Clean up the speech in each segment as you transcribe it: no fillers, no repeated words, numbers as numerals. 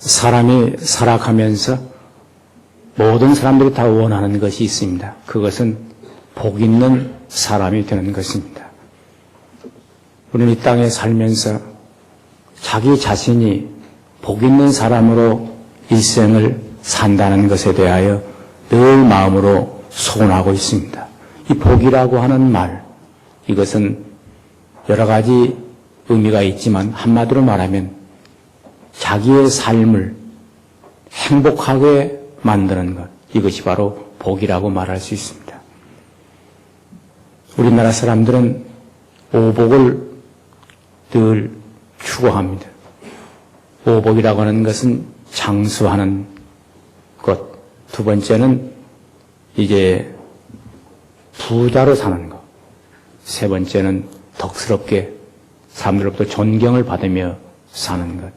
사람이 살아가면서 모든 사람들이 다 원하는 것이 있습니다. 그것은 복 있는 사람이 되는 것입니다. 우리는 이 땅에 살면서 자기 자신이 복 있는 사람으로 일생을 산다는 것에 대하여 늘 마음으로 소원하고 있습니다. 이 복이라고 하는 말, 이것은 여러 가지 의미가 있지만 한마디로 말하면 자기의 삶을 행복하게 만드는 것, 이것이 바로 복이라고 말할 수 있습니다. 우리나라 사람들은 오복을 늘 추구합니다. 오복이라고 하는 것은 장수하는 것, 두 번째는 이제 부자로 사는 것, 세 번째는 덕스럽게 사람들로부터 존경을 받으며 사는 것,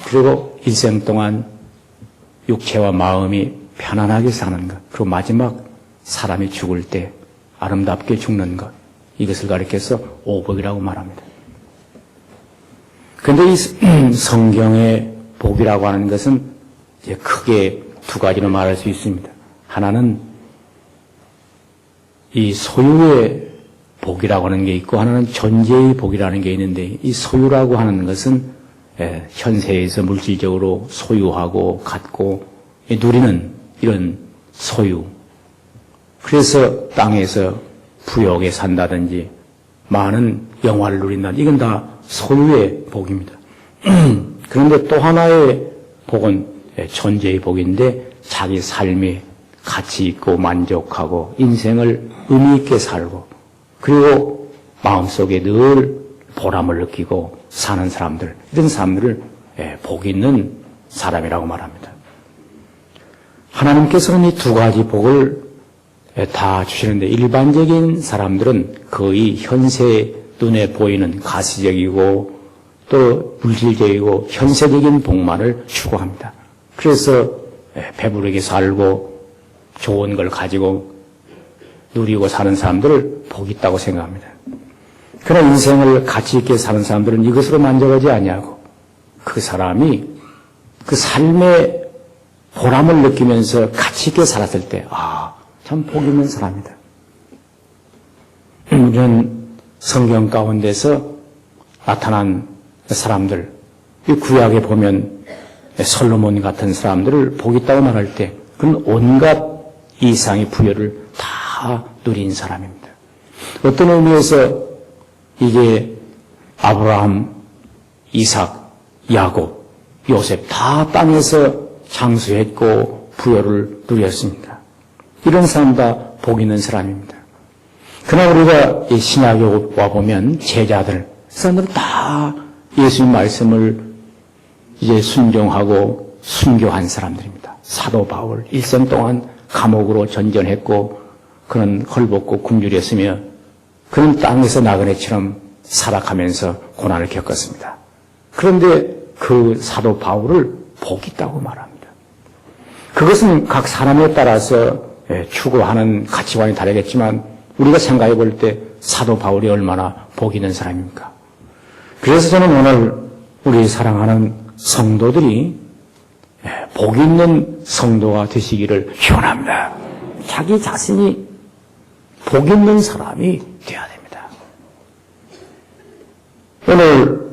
그리고 일생 동안 육체와 마음이 편안하게 사는 것, 그리고 마지막 사람이 죽을 때 아름답게 죽는 것, 이것을 가리켜서 오복이라고 말합니다. 그런데 이 성경의 복이라고 하는 것은 이제 크게 두 가지로 말할 수 있습니다. 하나는 이 소유의 복이라고 하는 게 있고, 하나는 존재의 복이라는 게 있는데, 이 소유라고 하는 것은 현세에서 물질적으로 소유하고 갖고 누리는 이런 소유. 그래서 땅에서 부유하게 산다든지 많은 영화를 누린다든지 이건 다 소유의 복입니다. 그런데 또 하나의 복은 존재의 복인데 자기 삶에 가치 있고 만족하고 인생을 의미 있게 살고 그리고 마음속에 늘 보람을 느끼고 사는 사람들, 이런 사람들을 복 있는 사람이라고 말합니다. 하나님께서는 이 두 가지 복을 다 주시는데 일반적인 사람들은 거의 현세 눈에 보이는 가시적이고 또 물질적이고 현세적인 복만을 추구합니다. 그래서 배부르게 살고 좋은 걸 가지고 누리고 사는 사람들을 복 있다고 생각합니다. 그러나 인생을 가치 있게 사는 사람들은 이것으로 만족하지 아니하고 그 사람이 그 삶의 보람을 느끼면서 가치 있게 살았을 때 참 복 있는 사람이다. 우리는 성경 가운데서 나타난 사람들, 이 구약에 보면 솔로몬 같은 사람들을 복 있다고 말할 때 그는 온갖 이상의 부여를 다 누린 사람입니다. 어떤 의미에서 이게 아브라함, 이삭, 야곱, 요셉 다 땅에서 장수했고 부여를 누렸습니다. 이런 사람 다 복 있는 사람입니다. 그러나 우리가 이 신약에 와보면 제자들, 사람들은 다 예수님 말씀을 이제 순종하고 순교한 사람들입니다. 사도 바울 일생 동안 감옥으로 전전했고 그는 헐벗고 굶주렸으며 그는 땅에서 나그네처럼 살아가면서 고난을 겪었습니다. 그런데 그 사도 바울을 복 있다고 말합니다. 그것은 각 사람에 따라서 추구하는 가치관이 다르겠지만 우리가 생각해 볼 때 사도 바울이 얼마나 복 있는 사람입니까? 그래서 저는 오늘 우리 사랑하는 성도들이 복 있는 성도가 되시기를 기원합니다. 자기 자신이 복 있는 사람이 되어야 됩니다. 오늘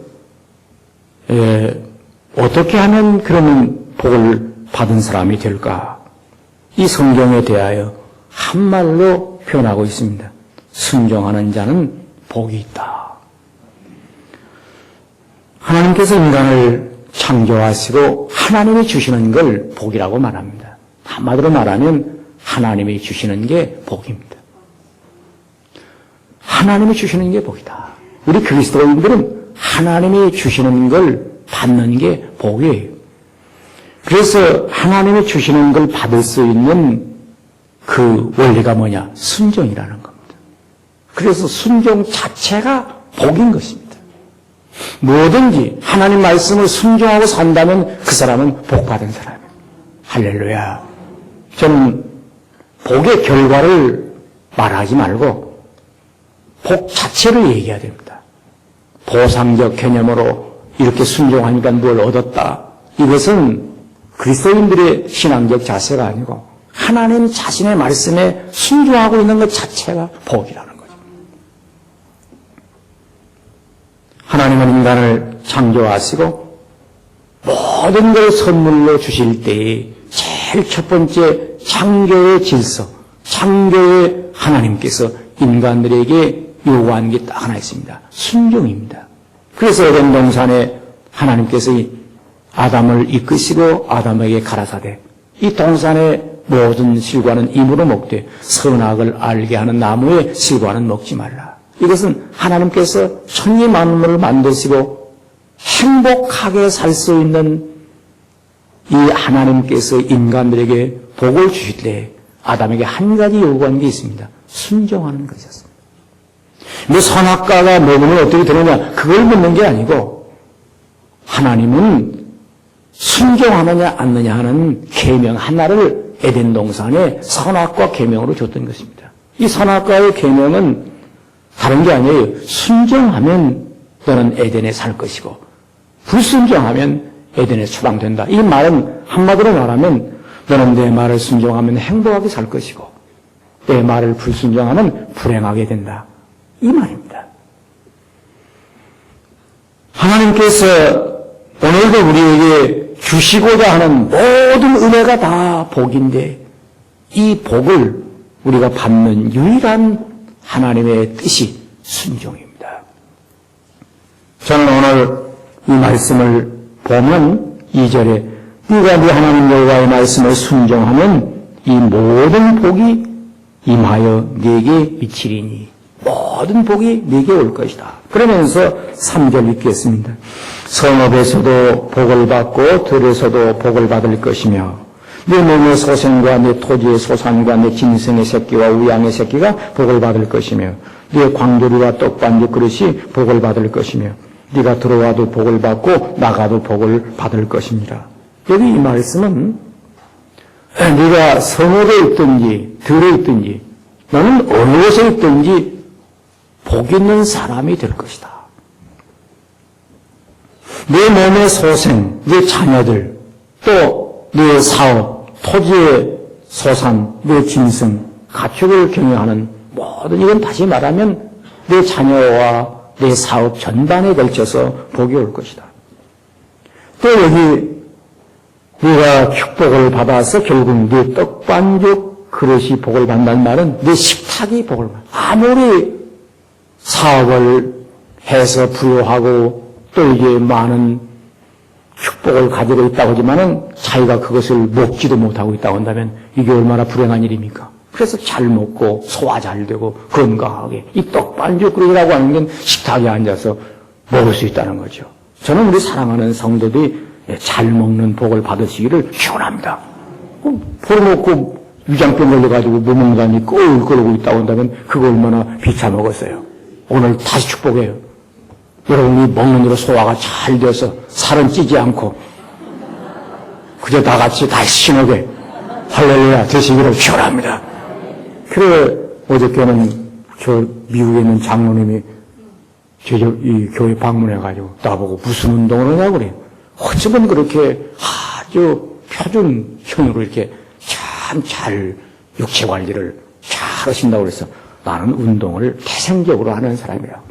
어떻게 하면 그러면 복을 받은 사람이 될까? 이 성경에 대하여 한말로 표현하고 있습니다. 순종하는 자는 복이 있다. 하나님께서 인간을 창조하시고 하나님이 주시는 걸 복이라고 말합니다. 한마디로 말하면 하나님이 주시는 게 복입니다. 하나님이 주시는 게 복이다. 우리 그리스도인들은 하나님이 주시는 걸 받는 게 복이에요. 그래서 하나님이 주시는 걸 받을 수 있는 그 원리가 뭐냐? 순종이라는 겁니다. 그래서 순종 자체가 복인 것입니다. 뭐든지 하나님 말씀을 순종하고 산다면 그 사람은 복받은 사람이에요. 할렐루야. 저는 복의 결과를 말하지 말고 복 자체를 얘기해야 됩니다. 보상적 개념으로 이렇게 순종하니까 뭘 얻었다. 이것은 그리스도인들의 신앙적 자세가 아니고 하나님 자신의 말씀에 순종하고 있는 것 자체가 복이라는 거죠. 하나님은 인간을 창조하시고 모든 걸 선물로 주실 때에 제일 첫 번째 창조의 질서, 창조의 하나님께서 인간들에게 요구하는 게 딱 하나 있습니다. 순종입니다. 그래서 에덴 동산에 하나님께서 아담을 이끄시고 아담에게 가라사대 이 동산의 모든 실과는 임으로 먹되 선악을 알게 하는 나무의 실과는 먹지 말라. 이것은 하나님께서 천지 만물을 만드시고 행복하게 살 수 있는 이 하나님께서 인간들에게 복을 주실 때 아담에게 한 가지 요구하는 게 있습니다. 순종하는 것이었습니다. 뭐 선악과가 먹으면 어떻게 되느냐 그걸 묻는 게 아니고 하나님은 순종하느냐 않느냐 하는 계명 하나를 에덴 동산에 선악과 계명으로 줬던 것입니다. 이 선악과의 계명은 다른 게 아니에요. 순종하면 너는 에덴에 살 것이고 불순종하면 에덴에 추방된다. 이 말은 한마디로 말하면 너는 내 말을 순종하면 행복하게 살 것이고 내 말을 불순종하면 불행하게 된다. 이 말입니다. 하나님께서 오늘도 우리에게 주시고자 하는 모든 은혜가 다 복인데 이 복을 우리가 받는 유일한 하나님의 뜻이 순종입니다. 저는 오늘 이 말씀을 보면 2절에 네가 네 하나님 여호와의 말씀을 순종하면 이 모든 복이 임하여 네게 미치리니 모든 복이 네게 올 것이다. 그러면서 3절 읽겠습니다. 성읍에서도 복을 받고 들에서도 복을 받을 것이며 네 몸의 소생과 네 토지의 소산과 네 짐승의 새끼와 우양의 새끼가 복을 받을 것이며 네 광조리와 떡반죽 그릇이 복을 받을 것이며 네가 들어와도 복을 받고 나가도 복을 받을 것입니다. 여기 이 말씀은 네가 성읍에 있든지 들에 있든지 너는 어느 곳에 있든지 복 있는 사람이 될 것이다. 내 몸의 소생, 내 자녀들, 또 내 사업, 토지의 소산, 내 짐승, 가축을 경영하는 모든 이건 다시 말하면 내 자녀와 내 사업 전반에 걸쳐서 복이 올 것이다. 또 여기 네가 축복을 받아서 결국 네 떡반죽 그릇이 복을 받는다는 말은 네 식탁이 복을 받아. 아무리 사업을 해서 부유하고 또 이게 많은 축복을 가지고 있다고 하지만은 자기가 그것을 먹지도 못하고 있다고 한다면 이게 얼마나 불행한 일입니까? 그래서 잘 먹고 소화 잘 되고 건강하게 이 떡반죽 그릇이라고 하는 건 식탁에 앉아서 먹을 수 있다는 거죠. 저는 우리 사랑하는 성도들이 잘 먹는 복을 받으시기를 축원합니다. 벌어먹고 위장병 걸려가지고 못 먹는다니 꼴꼴거리고 있다고 한다면 그거 얼마나 비참먹었어요. 오늘 다시 축복해요. 여러분이 먹는 대로 소화가 잘 돼서 살은 찌지 않고 그저 다 같이 다시 신나게 할렐루야 되시기를 축원합니다. 그래 어저께는 저 미국에 있는 장로님이 이 교회 방문해가지고 나보고 무슨 운동을 하냐고 그래요. 어쩌면 그렇게 아주 표준형으로 이렇게 참 잘 육체 관리를 잘 하신다고 그래서 나는 운동을 태생적으로 하는 사람이라고.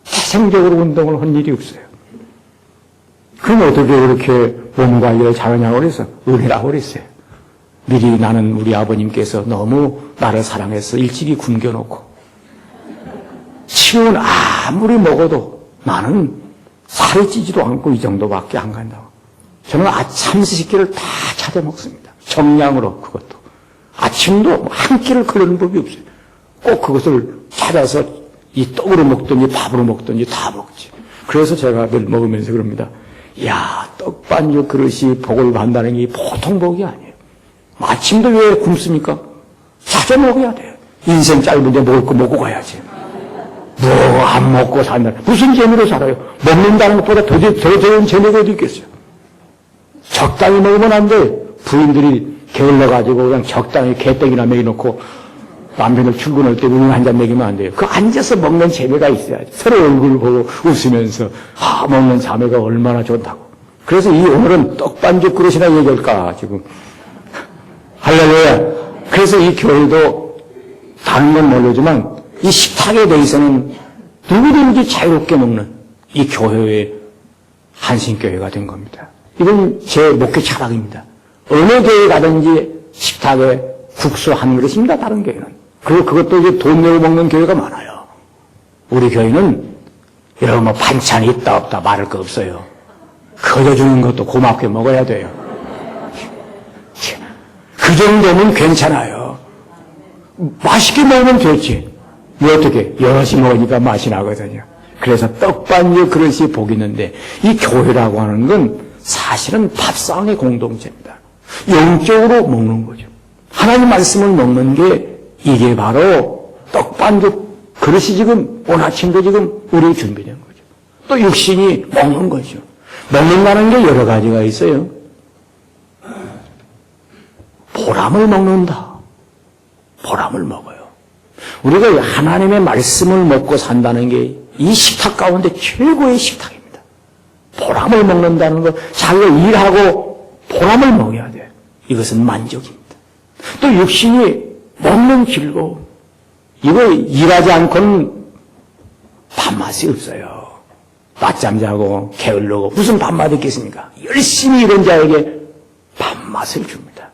태생적으로 운동을 한 일이 없어요. 그럼 어떻게 그렇게 몸 관리를 잘하냐고 그래서 은혜라고 그랬어요. 미리 나는 우리 아버님께서 너무 나를 사랑해서 일찍이 굶겨놓고 지금은 아무리 먹어도 나는 살이 찌지도 않고 이 정도밖에 안 간다고. 저는 참치식기를 다 찾아 먹습니다. 정량으로 그것도. 아침도 한 끼를 걸리는 법이 없어요. 꼭 그것을 찾아서 이 떡으로 먹든지 밥으로 먹든지 다 먹지. 그래서 제가 늘 먹으면서 그럽니다. 야, 떡반죽 그릇이 복을 받는다는 게 보통 복이 아니에요. 아침도 왜 굶습니까? 찾아 먹어야 돼요. 인생 짧은데 먹을 거 먹고 가야지. 뭐 안 먹고 산다. 무슨 재미로 살아요? 먹는다는 것보다 더 좋은 재미가 어디 있겠어요? 적당히 먹으면 안 돼. 부인들이 게을러가지고 그냥 적당히 개떡이나 먹여놓고 남편을 출근할 때 우유 한 잔 먹이면 안 돼요. 그 앉아서 먹는 재미가 있어야지. 서로 얼굴 보고 웃으면서 먹는 자매가 얼마나 좋다고. 그래서 이 오늘은 떡반죽 그릇이나 얘기할까, 지금. 할렐루야. 그래서 이 교회도 다른 건 모르지만 이 식탁에 대해서는 누구든지 자유롭게 먹는 이 교회의 한신교회가 된 겁니다. 이건 제 목회 철학입니다. 어느 교회 가든지 식탁에 국수 한 그릇입니다, 다른 교회는. 그리고 그것도 이제 돈 내고 먹는 교회가 많아요. 우리 교회는 여러분 뭐 반찬이 있다 없다 말할 거 없어요. 거저주는 것도 고맙게 먹어야 돼요. 그 정도면 괜찮아요. 맛있게 먹으면 좋지. 뭐 어떻게 여럿이 먹으니까 맛이 나거든요. 그래서 떡반죽 그릇이 복이 있는데 이 교회라고 하는 건 사실은 밥상의 공동체입니다. 영적으로 먹는 거죠. 하나님 말씀을 먹는 게 이게 바로 떡반죽 그릇이 지금 오늘 아침도 지금 우리 준비된 거죠. 또 육신이 먹는 거죠. 먹는다는 게 여러 가지가 있어요. 보람을 먹는다. 보람을 먹어요. 우리가 하나님의 말씀을 먹고 산다는 게 이 식탁 가운데 최고의 식탁입니다. 보람을 먹는다는 거, 자기가 일하고 보람을 먹어야 돼요. 이것은 만족입니다. 또 육신이 먹는 즐거움. 이거 일하지 않고는 밥맛이 없어요. 낮잠 자고 게을르고 무슨 밥맛이 있겠습니까? 열심히 일한 자에게 밥맛을 줍니다.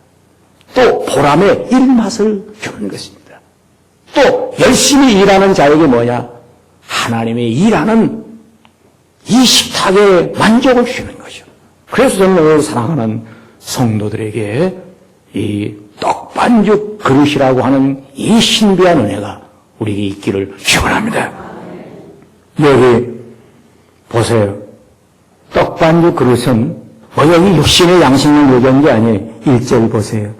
또 보람의 일맛을 주는 것입니다. 또 열심히 일하는 자에게 뭐냐? 하나님의 일하는 이 식탁에 만족을 주는 거죠. 그래서 저는 오늘 사랑하는 성도들에게 이 떡반죽 그릇이라고 하는 이 신비한 은혜가 우리에게 있기를 축원합니다. 여기 보세요. 떡반죽 그릇은 뭐 여기 육신의 양식을 요구한 게 아니에요. 1절 보세요.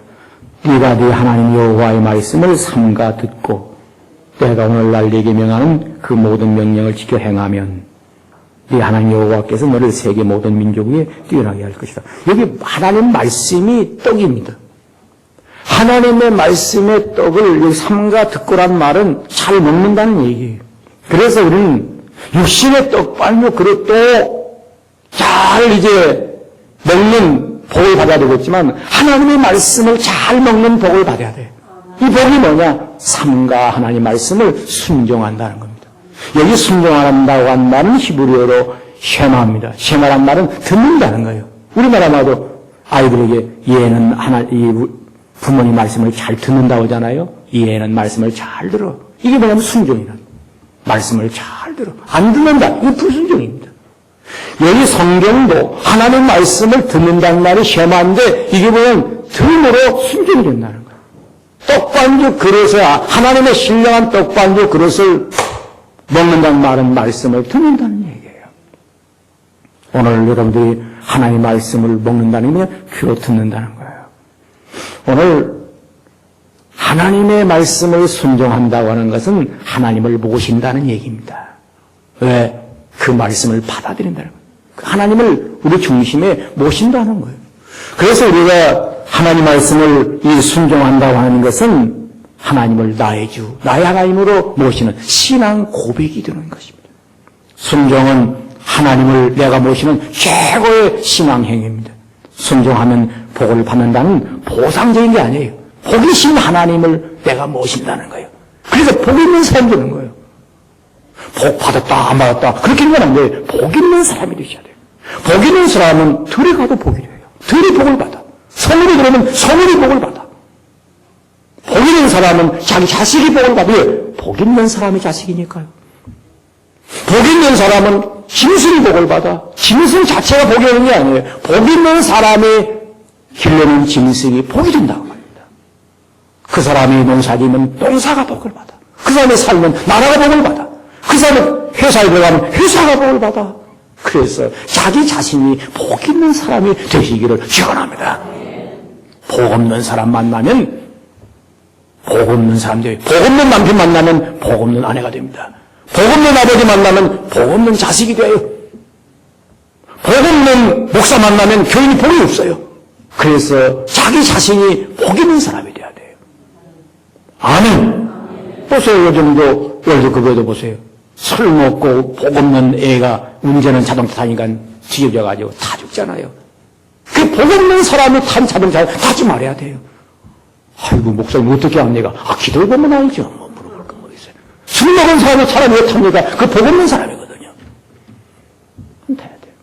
네가 네 하나님 여호와의 말씀을 삼가 듣고 내가 오늘날 네게 명하는 그 모든 명령을 지켜 행하면 네 하나님 여호와께서 너를 세계 모든 민족 위에 뛰어나게 할 것이다. 여기 하나님 말씀이 떡입니다. 하나님의 말씀의 떡을 여기 삼가 듣고란 말은 잘 먹는다는 얘기예요. 그래서 우리는 육신의 떡반죽 그릇도 잘 이제 먹는 복을 받아야 되겠지만 하나님의 말씀을 잘 먹는 복을 받아야 돼요. 이 복이 뭐냐? 삼가 하나님 말씀을 순종한다는 겁니다. 여기 순종한다고 한 말은 히브리어로 쉐마입니다. 쉐마란 말은 듣는다는 거예요. 우리나라 말도 아이들에게 얘는 이 부모님 말씀을 잘 듣는다고 하잖아요. 얘는 말씀을 잘 들어. 이게 뭐냐면 순종이란 말씀을 잘 들어. 안 듣는다. 이게 불순종입니다. 여기 성경도 하나님 말씀을 듣는다는 말이 쉐마인데 이게 뭐냐면 들음으로 순종이 된다는 거예요. 떡반죽 그릇에 하나님의 신령한 떡반죽 그릇을 먹는다는 말은 말씀을 듣는다는 얘기예요. 오늘 여러분들이 하나님의 말씀을 먹는다는 게 귀로 듣는다는 거예요. 오늘 하나님의 말씀을 순종한다고 하는 것은 하나님을 모신다는 얘기입니다. 왜? 그 말씀을 받아들인다는 거예요. 하나님을 우리 중심에 모신다는 거예요. 그래서 우리가 하나님 말씀을 순종한다고 하는 것은 하나님을 나의 주, 나의 하나님으로 모시는 신앙 고백이 되는 것입니다. 순종은 하나님을 내가 모시는 최고의 신앙 행위입니다. 순종하면 복을 받는다는 보상적인 게 아니에요. 복이신 하나님을 내가 모신다는 거예요. 그래서 복 있는 사람이 되는 거예요. 복 받았다 안 받았다 그렇게 하는 건 안 돼요. 복 있는 사람이 되셔야 돼요. 복 있는 사람은 들에 가도 복이 돼요. 들이 복을 받아. 성물이 들으면 성물이 복을 받아. 복 있는 사람은 자기 자식이 복을 받아요. 복 있는 사람이 자식이니까요. 복 있는 사람은 짐승이 복을 받아. 짐승 자체가 복이 되는 게 아니에요. 복 있는 사람이 길러낸 짐승이 복이 된다고 합니다. 그 사람이 농사지면 농사가 복을 받아. 그 사람이 살면 나라가 복을 받아. 그 사람이 회사에 들어가면 회사가 복을 받아. 그래서 자기 자신이 복 있는 사람이 되시기를 축원합니다. 복 없는 사람 만나면 복 없는 사람 돼요. 복 없는 남편 만나면 복 없는 아내가 됩니다. 복 없는 아버지 만나면 복 없는 자식이 돼요. 복 없는 목사 만나면 교인이 복이 없어요. 그래서 자기 자신이 복 있는 사람이 돼야 돼요. 아멘. 보세요. 요즘도 월드컵에도 보세요. 술 먹고 복 없는 애가 운전은 자동차 타니까 뒤집어가지고 다 죽잖아요. 있잖아요. 그 복 없는 사람이 탄 자동 잘 하지 말아야 돼요. 아이고, 목사님 어떻게 합니까? 기도해 보면 알죠. 뭐 물어볼 거 뭐 있어요. 술 먹은 사람이 사람이 왜 탑니까? 그 복 없는 사람이거든요. 돼야 돼요.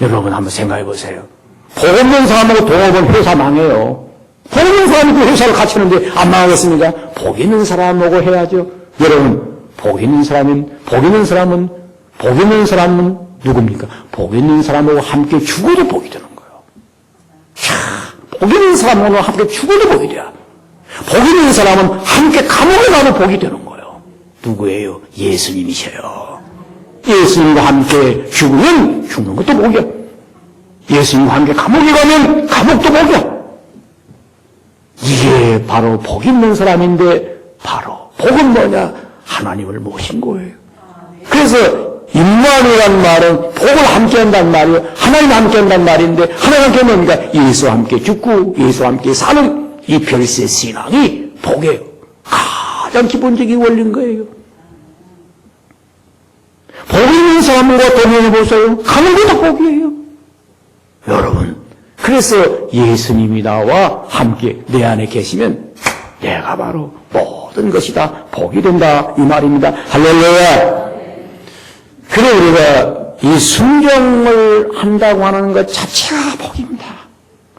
여러분 한번 생각해 보세요. 복 없는 사람하고 동업은 회사 망해요. 복 없는 사람이 그 회사를 같이 하는데 안 망하겠습니까? 복 있는 사람하고 해야죠. 여러분, 복 있는 사람은 누굽니까? 복 있는 사람하고 함께 죽어도 복이 되는 거예요. 자, 복 있는 사람하고 함께 죽어도 복이 돼요. 복 있는 사람은 함께 감옥에 가도 복이 되는 거예요. 누구예요? 예수님이셔요. 예수님과 함께 죽으면 죽는 것도 복이야. 예수님과 함께 감옥에 가면 감옥도 복이야. 이게 바로 복 있는 사람인데, 바로 복은 뭐냐? 하나님을 모신 거예요. 그래서 임마누엘이라는 말은 복을 함께 한다는 말이에요. 하나님 함께 한다는 말인데, 하나님 함께 뭡니까? 예수와 함께 죽고 예수와 함께 사는 이 별세 신앙이 복이에요. 가장 기본적인 원리인 거예요. 복 있는 사람과 동행해 보세요. 가는 것도 복이에요. 여러분, 그래서 예수님이 나와 함께 내 안에 계시면 내가 바로 모든 것이 다 복이 된다 이 말입니다. 할렐루야. 그래 우리가 이 순종을 한다고 하는 것 자체가 복입니다.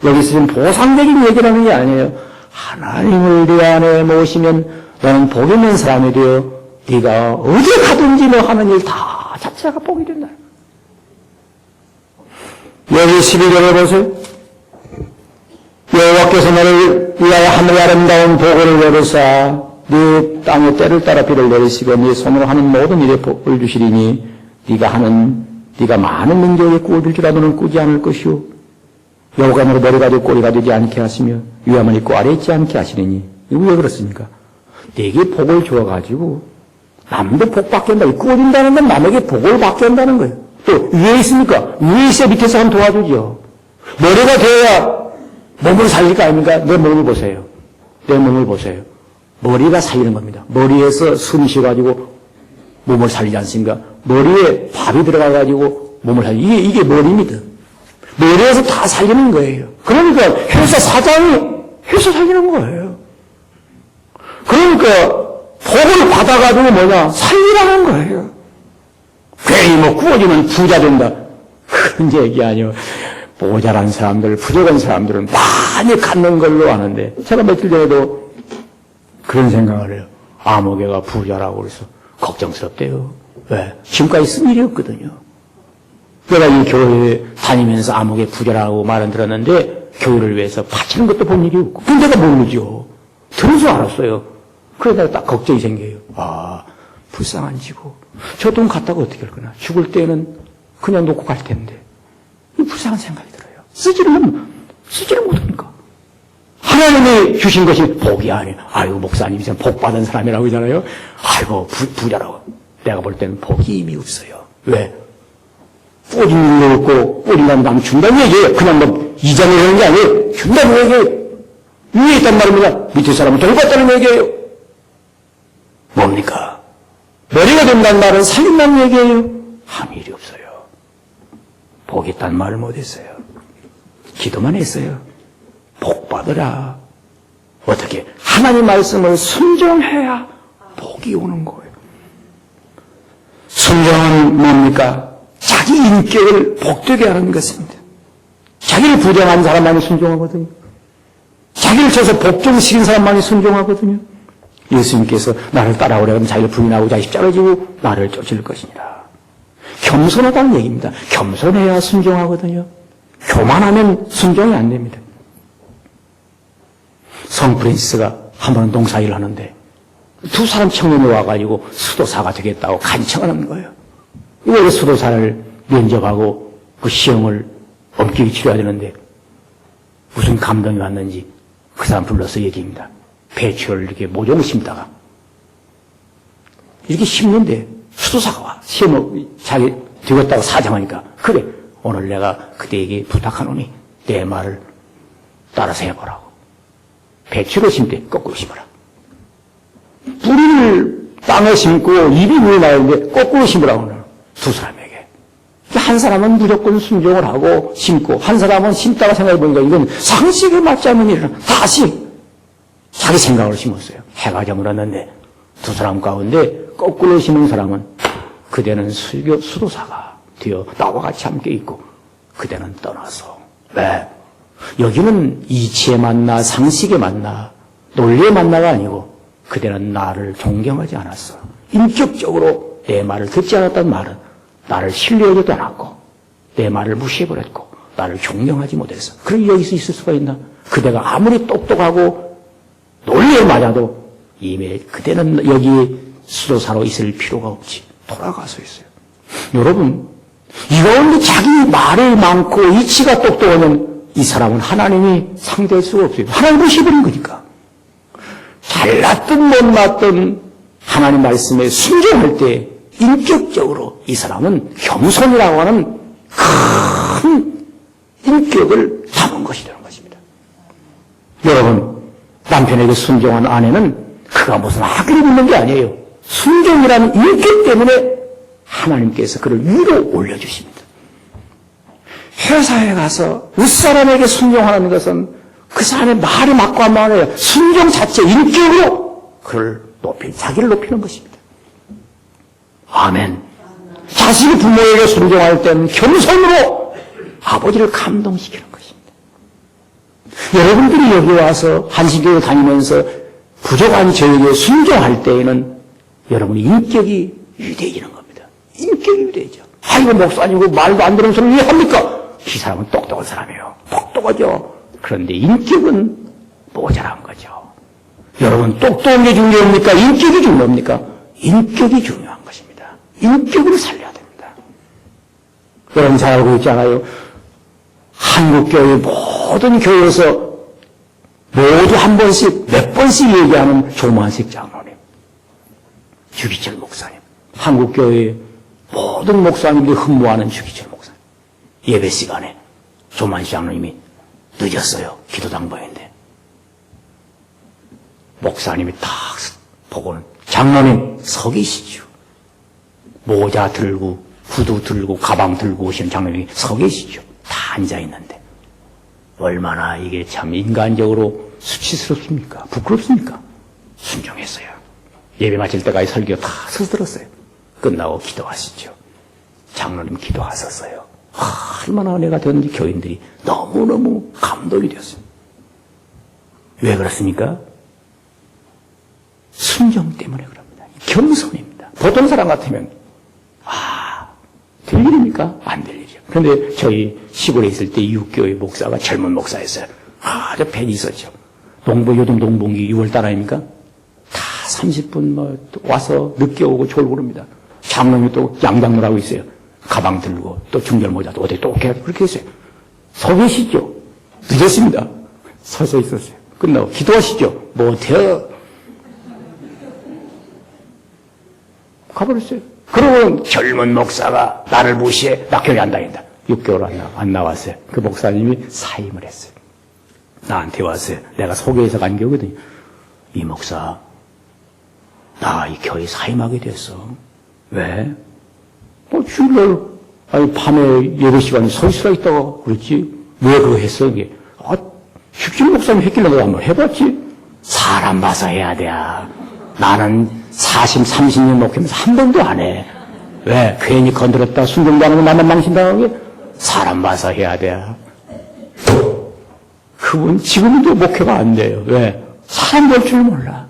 여기서 지금 보상적인 얘기를 하는 게 아니에요. 하나님을 내 안에 모시면 너는 복 있는 사람이 되어 네가 어디 가든지 너 하는 일 다 자체가 복이 된다. 여기 12절에 보세요. 여호와께서 너를 위하여 하늘의 아름다운 보고를 내리사 네 땅에 때를 따라 비를 내리시고 네 손으로 하는 모든 일에 복을 주시리니 네가 많은 민족에 꾸어질지라도 너는 꾸지 않을 것이요 여호와가 너를 머리가 되고 꼬리가 되지 않게 하시며 위암을 입고 아래 있지 않게 하시리니 이거 왜 그렇습니까? 내게 복을 주어가지고 남도 복 받게 한다. 꾸어진다는 건 남에게 복을 받게 한다는 거예요. 또 위에 있습니까? 위에 있어야 밑에서 하면 도와주죠. 머리가 되어야 몸을 살릴 거 아닙니까? 내 몸을 보세요. 내 몸을 보세요. 머리가 살리는 겁니다. 머리에서 숨 쉬어가지고 몸을 살리지 않습니까? 머리에 밥이 들어가가지고 몸을 살리는 이게 머리입니다. 머리에서 다 살리는 거예요. 그러니까 회사 사장이 회사 살리는 거예요. 그러니까 복을 받아가지고 뭐냐? 살리라는 거예요. 괜히 뭐 구워지면 부자 된다. 그런 얘기 아니에요. 모자란 사람들, 부족한 사람들은 많이 갖는 걸로 아는데, 제가 며칠 전에도 그런 생각을 해요. 아무개가 부자라고 그래서 걱정스럽대요. 왜? 지금까지 쓴 일이 없거든요. 내가 이 교회에 다니면서 아무개 부자라고 말은 들었는데, 교회를 위해서 바치는 것도 본 일이 없고, 근데 내가 모르죠. 들어서 알았어요. 그래서 내가 딱 걱정이 생겨요. 불쌍한 지고. 저 돈 갖다가 어떻게 할 거나. 죽을 때는 그냥 놓고 갈 텐데. 불쌍한 생각이 들어요. 쓰지를 못하니까. 하나님이 주신 것이 복이 아니에요. 아이고, 목사님이 복 받은 사람이라고 하잖아요. 아이고, 부자라고. 내가 볼 때는 복이 이미 없어요. 왜? 꾸어진 일도 없고, 꾸어진 다면 준다는 얘기예요. 그냥 뭐, 이자를 하는 게 아니에요. 준다는 얘기예요. 위에 있단 말입니다. 밑에 사람은 돈 받다는 얘기예요. 뭡니까? 머리가 된다는 말은 살린다는 얘기예요. 한 일이 없어요. 복 있다는 말을 못했어요. 기도만 했어요. 복 받으라. 어떻게? 하나님 말씀을 순종해야 복이 오는 거예요. 순종은 뭡니까? 자기 인격을 복되게 하는 것입니다. 자기를 부정한 사람만이 순종하거든요. 자기를 쳐서 복종시킨 사람만이 순종하거든요. 예수님께서 나를 따라오라 하면 자기를 부인하고 자기 십자가를 지고 나를 쫓을 것이니라. 겸손하다는 얘기입니다. 겸손해야 순종하거든요. 교만하면 순종이 안 됩니다. 성 프랜시스가 한 번은 농사일을 하는데 두 사람 청년이 와가지고 수도사가 되겠다고 간청을 하는 거예요. 왜 수도사를 면접하고 그 시험을 엄격히 치러야 되는데 무슨 감동이 왔는지 그 사람 불러서 얘기합니다. 배추를 이렇게 모종을 심다가 이렇게 심는데 수도사가 와. 시험을 자기 되겠다고 사정하니까 그래 오늘 내가 그대에게 부탁하노니 내 말을 따라서 해보라고. 배추를 심때 거꾸로 심어라. 뿌리를 땅에 심고 입이 위에 나오는데 거꾸로 심으라고 하는 두 사람에게. 한 사람은 무조건 순종을 하고 심고, 한 사람은 심다가 생각해보니까 이건 상식에 맞지 않는 일이라 다시 자기 생각을 심었어요. 해가 저물었는데 두 사람 가운데 거꾸로 심은 사람은 그대는 수도사가 되어 나와 같이 함께 있고 그대는 떠나서. 왜? 여기는 이치에 만나 상식에 만나 논리에 만나가 아니고 그대는 나를 존경하지 않았어. 인격적으로 내 말을 듣지 않았단 말은 나를 신뢰하지도 않았고 내 말을 무시해버렸고 나를 존경하지 못했어. 그럼 여기서 있을 수가 있나? 그대가 아무리 똑똑하고 논리에 맞아도 이미 그대는 여기 수도사로 있을 필요가 없지. 돌아가서 있어요. 여러분, 이 가운데 자기 말이 많고 이치가 똑똑하면 이 사람은 하나님이 상대할 수가 없어요. 하나님 무시해버린 거니까. 잘났든 못났든 하나님 말씀에 순종할 때 인격적으로 이 사람은 겸손이라고 하는 큰 인격을 담은 것이 되는 것입니다. 여러분, 남편에게 순종한 아내는 그가 무슨 학위를 묻는 게 아니에요. 순종이라는 인격 때문에 하나님께서 그를 위로 올려주십니다. 회사에 가서 윗사람에게 순종하는 것은 그 사람의 말이 맞고 안 맞아요. 순종 자체 인격으로 그를 자기를 높이는 것입니다. 아멘. 자식이 부모에게 순종할 때는 겸손으로 아버지를 감동시키는 것입니다. 여러분들이 여기 와서 한신교회 다니면서 부족한 저에게 순종할 때에는 여러분의 인격이 위대해지는 겁니다. 인격이 위대해져. 아이고 목사님고 말도 안 되는 소리를 왜 합니까? 이 사람은 똑똑한 사람이에요. 똑똑하죠. 그런데 인격은 모자란 거죠. 여러분, 똑똑한 게 중요합니까? 인격이 중요합니까? 인격이 중요한 것입니다. 인격을 살려야 됩니다. 여러분 잘 알고 있잖아요. 한국교회 모든 교회에서 모두 한 번씩 몇 번씩 얘기하는 조만식 장로님, 주기철 목사님, 한국교회 모든 목사님들이 흠모하는 주기철 목사님. 예배 시간에 조만식 장로님이 늦었어요. 기도당번인데 목사님이 딱 보고는 장로님 서 계시죠. 모자 들고 구두 들고 가방 들고 오시는 장로님이 서 계시죠. 다 앉아 있는데 얼마나 이게 참 인간적으로 수치스럽습니까? 부끄럽습니까? 순종했어요. 예배 마칠 때까지 설교 다 서서 들었어요. 끝나고 기도하시죠. 장로님 기도하셨어요. 얼마나 은혜가 되는지 교인들이 너무너무 감동이 되었어요. 왜 그렇습니까? 순종 때문에 그럽니다. 겸손입니다. 보통 사람 같으면 될 일입니까? 안 될 일이죠. 그런데 저희 시골에 있을 때 육교의 목사가 젊은 목사였어요. 아주 팬이 있었죠. 요즘 농번기 6월달 아닙니까? 다 30분 와서 늦게 오고 졸고릅니다. 장로님이 또 양장로라고 있어요. 가방 들고 또 중절 모자도 어디 또 그렇게 했어요. 서 계시죠. 늦었습니다. 서서 있었어요. 끝나고 기도하시죠. 못해요. 가버렸어요. 그러고 젊은 목사가 나를 무시해. 나 교회 안 다닌다. 6개월 안 나왔어요. 그 목사님이 사임을 했어요. 나한테 왔어요. 내가 소개해서 간 교거든요. 이 목사, 나 이 교회 사임하게 됐어. 왜? 주일날, 밤에 예배 시간에 서 있으라 있다가 그랬지. 왜 그거 했어? 이게. 주길 목사님 했길래 내가 한번 해봤지. 사람 봐서 해야 돼. 나는 40, 30년 목회면서 한 번도 안 해. 왜? 괜히 건드렸다 순종도 안 하고 나만 망신당하게? 사람 봐서 해야 돼. 그분 지금도 목회가 안 돼요. 왜? 사람 볼 줄 몰라.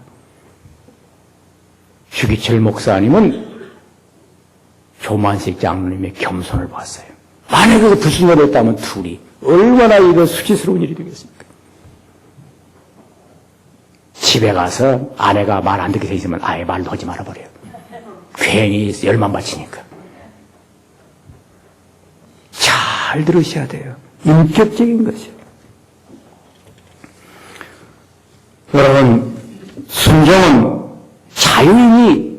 주기철 목사님은 조만식 장로님의 겸손을 봤어요. 만약에 그 불순종을 했다면 둘이 얼마나 이거 수치스러운 일이 되겠습니까? 집에 가서 아내가 말 안 듣게 돼 있으면 아예 말도 하지 말아버려요. 괜히 열만 받치니까. 잘 들으셔야 돼요. 인격적인 것이요. 여러분, 순종은 자유인의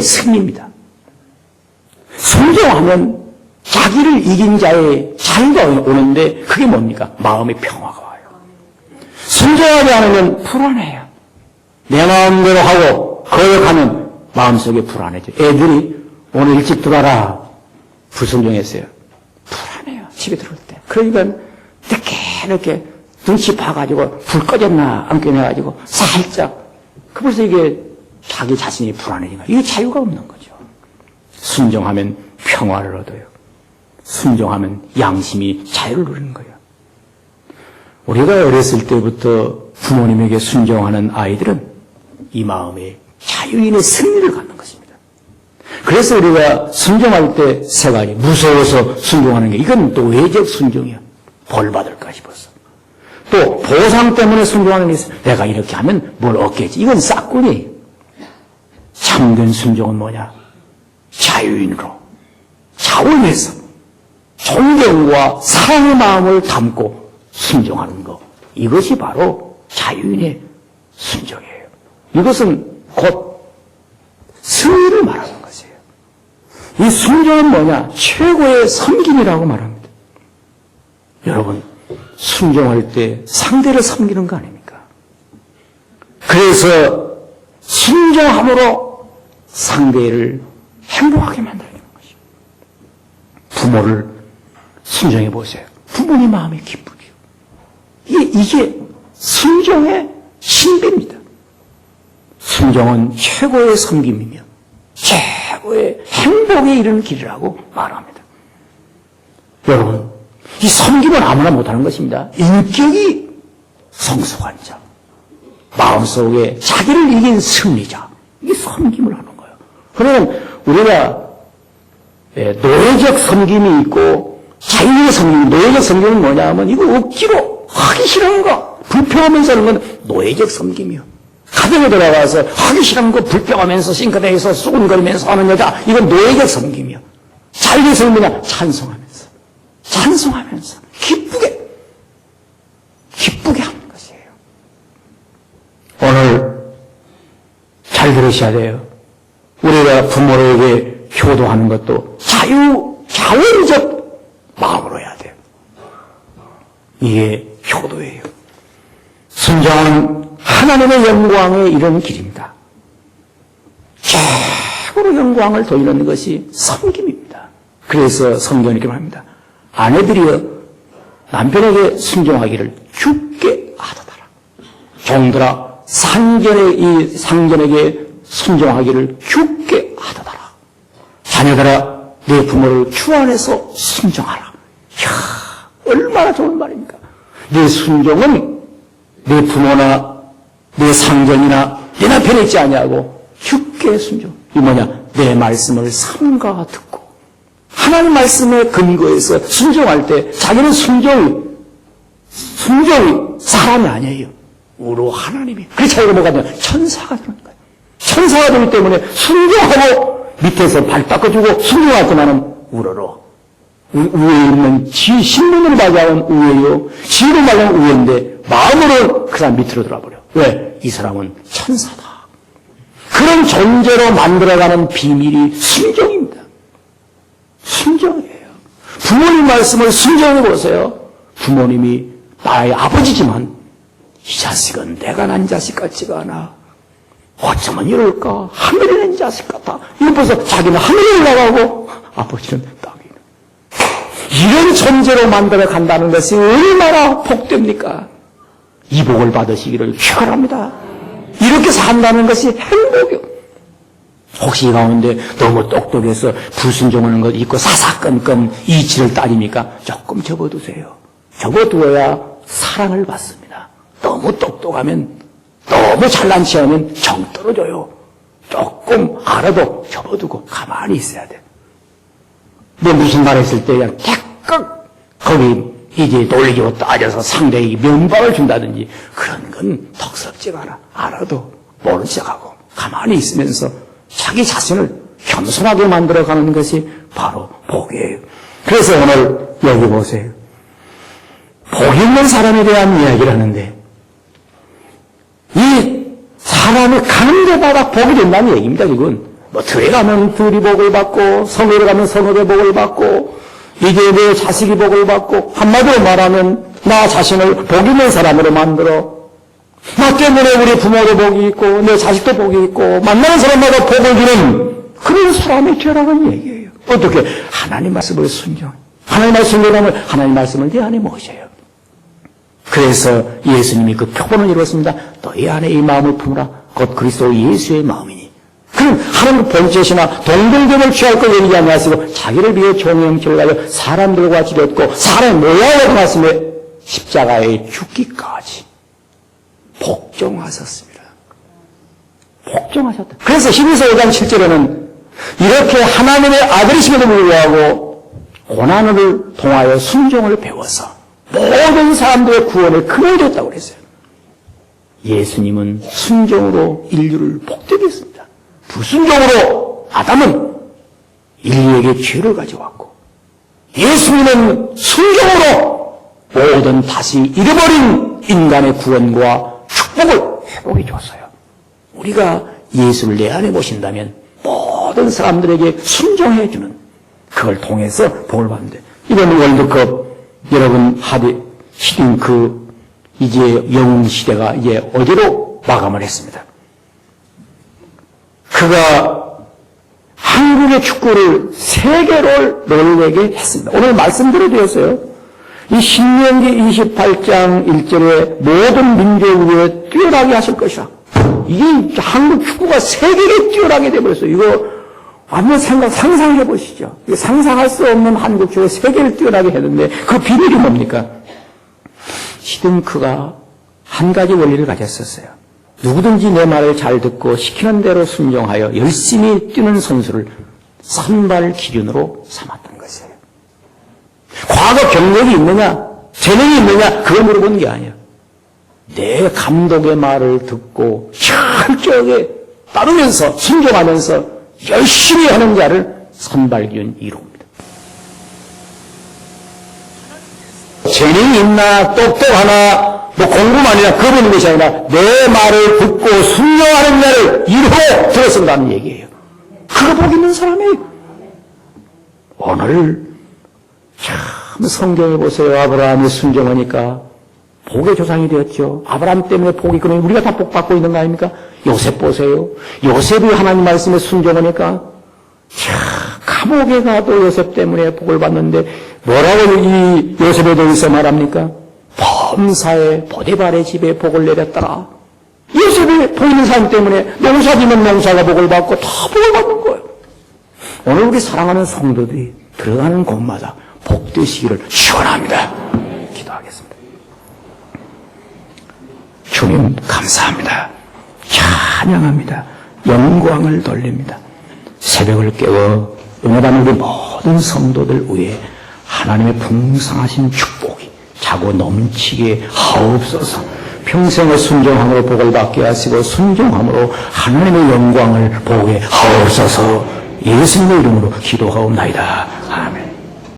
승리입니다. 순종하면 자기를 이긴 자의 자유가 오는데 그게 뭡니까? 마음의 평화가 와요. 순종하지 않으면 불안해요. 내 마음대로 하고 거역하면 마음속에 불안해져. 애들이 오늘 일찍 들어가라. 불순종했어요. 불안해요. 집에 들어올 때. 그러니까 늦게 눈치 봐가지고 불 꺼졌나 안 꺼내가지고 살짝 벌써 이게 자기 자신이 불안해진 거예요. 이게 자유가 없는 거죠. 순종하면 평화를 얻어요. 순종하면 양심이 자유를 누리는 거예요. 우리가 어렸을 때부터 부모님에게 순종하는 아이들은 이 마음에 자유인의 승리를 갖는 것입니다. 그래서 우리가 순종할 때 세 가지, 무서워서 순종하는 게 이건 노예적 순종이야. 벌 받을까 싶어서. 또 보상 때문에 순종하는 게 있어요. 내가 이렇게 하면 뭘 얻겠지. 이건 싹군이. 참된 순종은 뭐냐? 자유인으로 자원해서 존경과 사랑의 마음을 담고 순종하는 것. 이것이 바로 자유인의 순종이에요. 이것은 곧 승리를 말하는 것이에요. 이 순종은 뭐냐? 최고의 섬김이라고 말합니다. 여러분, 순종할 때 상대를 섬기는 거 아닙니까? 그래서 순종함으로 상대를 행복하게 만드는 것이죠. 부모를 순종해 보세요. 부모님 마음이 기쁘죠. 이게 순종의 신비입니다. 순종은 최고의 섬김이며 최고의 행복에 이르는 길이라고 말합니다. 여러분, 이 섬김은 아무나 못하는 것입니다. 인격이 성숙한 자, 마음속에 자기를 이긴 승리자, 이게 섬김을 하는 거예요. 그러면 우리가 노예적 섬김이 있고 자유의 섬김, 노예적 섬김은 뭐냐 하면 이거 억지로 하기 싫은 거, 불평하면서 하는 건 노예적 섬김이요. 가정에 들어가서 하기 싫은 거 불평하면서 싱크대에서 수군거리면서 하는 여자, 이건 노예적 섬김이요. 자유의 섬김이냐? 찬송하면서 기쁘게 하는 것이에요. 오늘 잘 들으셔야 돼요. 우리가 부모에게 효도하는 것도 자원적 마음으로 해야 돼요. 이게 효도예요. 순종은 하나님의 영광에 이르는 길입니다. 최고로 영광을 돌리는 것이 섬김입니다. 그래서 성경이 이렇게 말합니다. 아내들이여 남편에게 순종하기를 주께 하도다라. 종들아 상전에게 순종하기를 주께 하도다라. 자녀들아 내 부모를 주 안에서 순종하라. 이야, 얼마나 좋은 말입니까? 내 순종은 내 부모나 내 상전이나 내 남편에 있지 아니하고 주께 순종. 이 뭐냐? 내 말씀을 삼가 듣고 하나님 말씀에 근거해서 순종할 때 자기는 순종이 사람이 아니에요. 우로 하나님이. 그 차이가 뭐가 되냐? 천사가 되는 거예요. 천사가 되기 때문에 순종하고 밑에서 발 닦아주고 순종할 때만은 우러러. 위에 있는 신문을 맞이하면 우예요. 지를 맞이하면 우예인데 마음으로 그 사람 밑으로 들어버려. 왜? 이 사람은 천사다. 그런 존재로 만들어가는 비밀이 순종입니다. 순종이에요. 부모님 말씀을 순종해 보세요. 부모님이 나의 아버지지만 이 자식은 내가 난 자식 같지가 않아. 어쩌면 이럴까? 하늘에 난 자식 같아. 이러면서 자기는 하늘에 올라가고 아버지는 땅에 있는. 이런 존재로 만들어 간다는 것이 얼마나 복됩니까? 이 복을 받으시기를 축원합니다. 이렇게 산다는 것이 행복이요. 혹시 이 가운데 너무 똑똑해서 불순종하는 것 있고 사사건건 이치를 따집니까? 조금 접어두세요. 접어두어야 사랑을 받습니다. 너무 똑똑하면, 너무 잘난 체하면 정 떨어져요. 조금 알아도 접어두고 가만히 있어야 돼. 뭐 무슨 말 했을 때 그냥 탁각 거기 이제 놀리고 따져서 상대에게 면박을 준다든지 그런 건 덕스럽지가 않아. 알아도 모른 척하고 가만히 있으면서 자기 자신을 겸손하게 만들어가는 것이 바로 복이에요. 그래서 오늘 여기 보세요. 복 있는 사람에 대한 이야기를 하는데 이 사람이 가는 데마다 복이 된다는 얘기입니다. 이건 뭐 들에 가면 들이 복을 받고 성읍에 가면 성읍의 복을 받고 이제 내 자식이 복을 받고 한마디로 말하면 나 자신을 복 있는 사람으로 만들어. 나 때문에 우리 부모도 복이 있고 내 자식도 복이 있고 만나는 사람마다 복을 주는 그런 사람이 되라는 얘기예요. 어떻게? 하나님 말씀을 순종. 하나님 말씀을 순종하면 하나님 말씀을 내 안에 모셔요. 그래서 예수님이 그 표본을 이루었습니다. 너희 안에 이 마음을 품으라. 곧 그리스도 예수의 마음이니. 그럼 하나님 본체시나 동등됨을 취할 것 얘기하지 않았으고 자기를 위해 종형체를 가져 사람들과 지렸고 사람의 모양으로 나왔으며 십자가에 죽기까지 복종하셨습니다. 복종하셨다. 그래서 히브리서 5장 7절에는 이렇게 하나님의 아들이심에도 불구하고 고난을 통하여 순종을 배워서 모든 사람들의 구원에 근원이 됐다고 그랬어요. 예수님은 순종으로 인류를 복되게 했습니다. 불순종으로 아담은 인류에게 죄를 가져왔고 예수님은 순종으로 모든 다시 잃어버린 인간의 구원과 축복을 회복해 줬어요. 우리가 예수를 내 안에 모신다면 모든 사람들에게 순종해 주는 그걸 통해서 복을 받는데 이번 월드컵 여러분 히딩크 이제 영웅 시대가 이제 어디로 마감을 했습니다. 그가 한국의 축구를 세계로 놀래게 했습니다. 오늘 말씀드려드렸어요. 이 신명기 28장 1절에 모든 민족 위에 뛰어나게 하실 것이라. 이게 한국 축구가 세계에 뛰어나게 되어버렸어요. 이거 한번 상상해 보시죠. 상상할 수 없는 한국 축구가 세계를 뛰어나게 했는데 그 비밀이 뭡니까? 히딩크가 한 가지 원리를 가졌었어요. 누구든지 내 말을 잘 듣고 시키는 대로 순종하여 열심히 뛰는 선수를 선발 기준으로 삼았던 것이에요. 과거 경력이 있느냐, 재능이 있느냐, 그걸 물어보는 게 아니에요. 내 감독의 말을 듣고 철저하게 따르면서 순종하면서 열심히 하는 자를 선발 기준 1호입니다. 재능이 있나, 똑똑하나, 공부만이나 그거 보는 것이 아니라 내 말을 듣고 순종하는 자를 1호 들어선다는 얘기예요. 그거 복 있는 사람이에요. 오늘 참 성경에 보세요. 아브라함이 순종하니까 복의 조상이 되었죠. 아브라함 때문에 복이 있거든요. 우리가 다 복 받고 있는 거 아닙니까? 요셉 보세요. 요셉이 하나님 말씀에 순종하니까 참 감옥에 가도 요셉 때문에 복을 받는데 뭐라고 이 요셉에 대해서 말합니까? 범사에 보디발의 집에 복을 내렸더라. 요셉이 복 있는 사람 때문에 농사지면 농사가 복을 받고 다 복을 받는 거예요. 오늘 우리 사랑하는 성도들이 들어가는 곳마다 복 되시기를 축원합니다. 기도하겠습니다. 주님 감사합니다. 찬양합니다. 영광을 돌립니다. 새벽을 깨워 은혜받는 우리 모든 성도들 위해 하나님의 풍성하신 축복이 자고 넘치게 하옵소서. 평생을 순종함으로 복을 받게 하시고 순종함으로 하나님의 영광을 보게 하옵소서. 예수님의 이름으로 기도하옵나이다. 아멘.